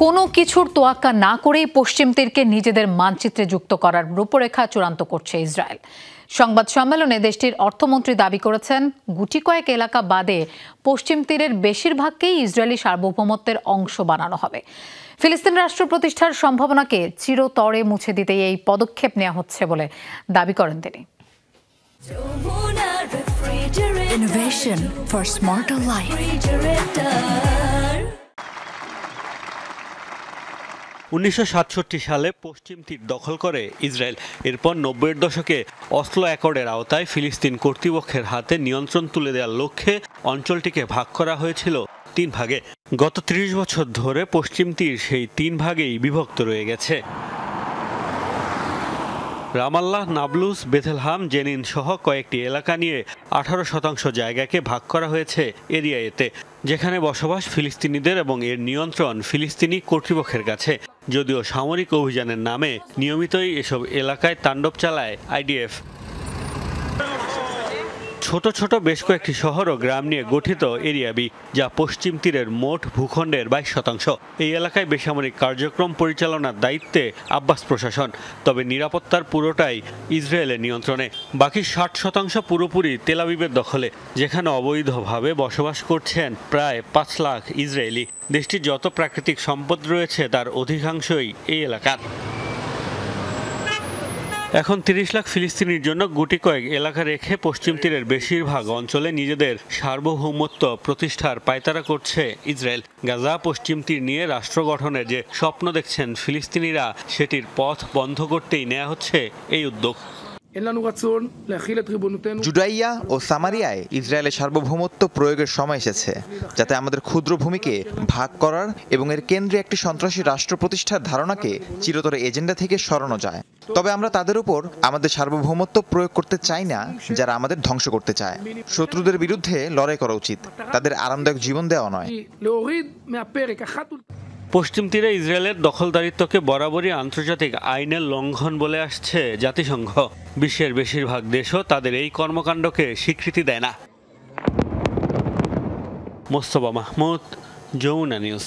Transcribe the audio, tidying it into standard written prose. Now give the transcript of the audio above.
কোনো কিছুর তোয়াক্কা না করেই পশ্চিম তীরকে নিজেদের মানচিত্রে যুক্ত করার রূপরেখা চূড়ান্ত করছে ইসরায়েল। সংবাদ সম্মেলনে দেশটির অর্থমন্ত্রী দাবি করেছেন, গুটি কয়েক এলাকা বাদে পশ্চিম তীরের বেশিরভাগকেই ইসরায়েলি সার্বভৌমত্বের অংশ বানানো হবে। ফিলিস্তিন রাষ্ট্র প্রতিষ্ঠার সম্ভাবনাকে চিরতরে মুছে দিতে এই পদক্ষেপ নেওয়া হচ্ছে বলে দাবি করেন তিনি। Innovation for smarter life. 1967 সালে পশ্চিম তীর দখল করে ইসরায়েল। এরপর 90-এর দশকে অসলো অ্যাকর্ডের আওতায় ফিলিস্তিন কর্তৃপক্ষের হাতে নিয়ন্ত্রণ তুলে দেওয়ার লক্ষ্যে অঞ্চলটিকে ভাগ করা হয়েছিল 3 ভাগে। গত 30 বছর ধরে পশ্চিম তীর সেই 3 ভাগেই বিভক্ত রয়ে গেছে। রামাল্লাহ, নাবলুস, বেথেলহাম, জেনিন সহ কয়েকটি এলাকা নিয়ে 18% জায়গাকে ভাগ করা হয়েছে এরিয়া এতে, যেখানে বসবাস ফিলিস্তিনিদের এবং এর নিয়ন্ত্রণ ফিলিস্তিনি কর্তৃপক্ষের কাছে। যদিও সামরিক অভিযানের নামে নিয়মিতই এসব এলাকায় তাণ্ডব চালায় আইডিএফ। ছোট ছোট বেশ কয়েকটি শহর ও গ্রাম নিয়ে গঠিত এরিয়া বি, যা পশ্চিম তীরের মোট ভূখণ্ডের 22%। এই এলাকায় বেসামরিক কার্যক্রম পরিচালনার দায়িত্বে আব্বাস প্রশাসন, তবে নিরাপত্তার পুরোটাই ইসরায়েলের নিয়ন্ত্রণে। বাকি 60% পুরোপুরি তেল আবিবের দখলে, যেখানে অবৈধভাবে বসবাস করছেন প্রায় 5 লাখ ইসরায়েলি। দেশটির যত প্রাকৃতিক সম্পদ রয়েছে তার অধিকাংশই এই এলাকার। এখন 30 লাখ ফিলিস্তিনির জন্য গুটি কয়েক এলাকা রেখে পশ্চিম তীরের বেশিরভাগ অঞ্চলে নিজেদের সার্বভৌমত্ব প্রতিষ্ঠার পায়তারা করছে ইসরায়েল। গাজা পশ্চিম তীর নিয়ে রাষ্ট্র গঠনের যে স্বপ্ন দেখছেন ফিলিস্তিনিরা, সেটির পথ বন্ধ করতেই নেওয়া হচ্ছে এই উদ্যোগ। জুডাইয়া ও সামারিয়ায় ইসরায়েলের সার্বভৌমত্ব প্রয়োগের সময় এসেছে, যাতে আমাদের ক্ষুদ্র ভূমিকে ভাগ করার এবং এর কেন্দ্রে একটি সন্ত্রাসী রাষ্ট্র প্রতিষ্ঠার ধারণাকে চিরতরে এজেন্ডা থেকে সরানো যায়। তবে আমরা তাদের উপর আমাদের সার্বভৌমত্ব প্রয়োগ করতে চাই না, যারা আমাদের ধ্বংস করতে চায়। শত্রুদের বিরুদ্ধে লড়াই করা উচিত, তাদের আরামদায়ক জীবন দেওয়া নয়। পশ্চিম তীরে ইসরায়েলের দখলদারিত্বকে বরাবরই আন্তর্জাতিক আইনের লঙ্ঘন বলে আসছে জাতিসংঘ। বিশ্বের বেশিরভাগ দেশও তাদের এই কর্মকাণ্ডকে স্বীকৃতি দেয় না। মোস্তফা মাহমুদ, যমুনা নিউজ।